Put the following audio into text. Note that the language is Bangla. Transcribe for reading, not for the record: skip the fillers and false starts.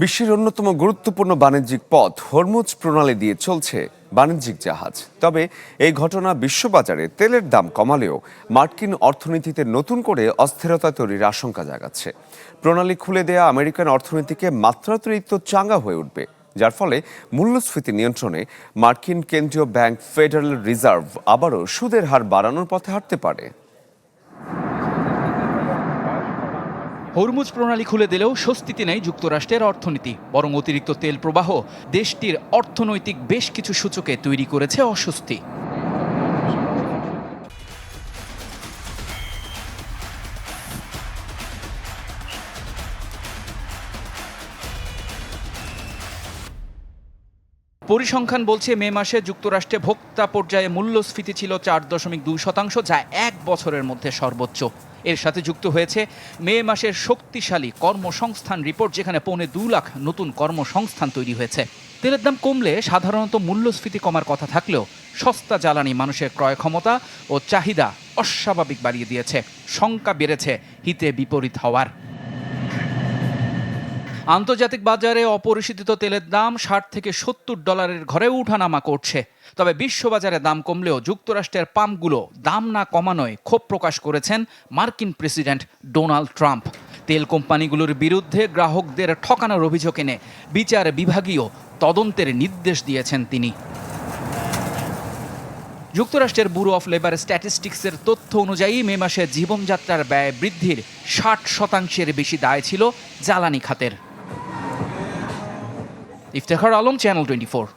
বিশ্বের অন্যতম গুরুত্বপূর্ণ বাণিজ্যিক পথ হরমুজ প্রণালী দিয়ে চলছে বাণিজ্যিক জাহাজ। তবে এই ঘটনা বিশ্ববাজারে তেলের দাম কমালেও মার্কিন অর্থনীতিতে নতুন করে অস্থিরতা তৈরির আশঙ্কা জাগাচ্ছে। প্রণালী খুলে দেয়া আমেরিকান অর্থনীতিকে মাত্রাতিরিক্ত চাঙ্গা হয়ে উঠবে, যার ফলে মূল্যস্ফীতি নিয়ন্ত্রণে মার্কিন কেন্দ্রীয় ব্যাংক ফেডারেল রিজার্ভ আবারও সুদের হার বাড়ানোর পথে হাঁটতে পারে। হরমুজ প্রণালী খুলে দিলেও স্বস্তিতে নেই যুক্তরাষ্ট্রের অর্থনীতি, বরং অতিরিক্ত তেল প্রবাহ দেশটির অর্থনৈতিক বেশ কিছু সূচকে তৈরি করেছে অস্বস্তি। পরিসংখ্যান বলছে মে মাসে যুক্তরাষ্ট্রে ভোক্তা পর্যায়ে মূল্যস্ফীতি ছিল 4.2%, যা এক বছরের মধ্যে সর্বোচ্চ। এর সাথে যুক্ত হয়েছে মে মাসের শক্তিশালী কর্মসংস্থান রিপোর্ট, যেখানে 2.25 লাখ নতুন কর্মসংস্থান তৈরি হয়েছে। তেলের দাম কমলে সাধারণত মূল্যস্ফীতি কমার কথা থাকলেও সস্তা জ্বালানি মানুষের ক্রয় ক্ষমতা ও চাহিদা অস্বাভাবিক বাড়িয়ে দিয়েছে। শঙ্কা বেড়েছে হিতে বিপরীত হওয়ার। আন্তর্জাতিক বাজারে অপরিশোধিত তেলের দাম $60 থেকে $70 ঘরে উঠানামা করছে। তবে বিশ্ববাজারে দাম কমলেও যুক্তরাষ্ট্রের পাম্পগুলো দাম না কমানোয় ক্ষোভ প্রকাশ করেছেন মার্কিন প্রেসিডেন্ট ডোনাল্ড ট্রাম্প। তেল কোম্পানিগুলোর বিরুদ্ধে গ্রাহকদের ঠকানোর অভিযোগ এনে বিচার বিভাগীয় তদন্তের নির্দেশ দিয়েছেন তিনি। যুক্তরাষ্ট্রের ব্যুরো অফ লেবার স্ট্যাটিস্টিক্সের তথ্য অনুযায়ী মে মাসে জীবনযাত্রার ব্যয় বৃদ্ধির 60%-এর বেশি দায় ছিল জ্বালানি খাতের। ইফতেখার আলম, চ্যানেল 24।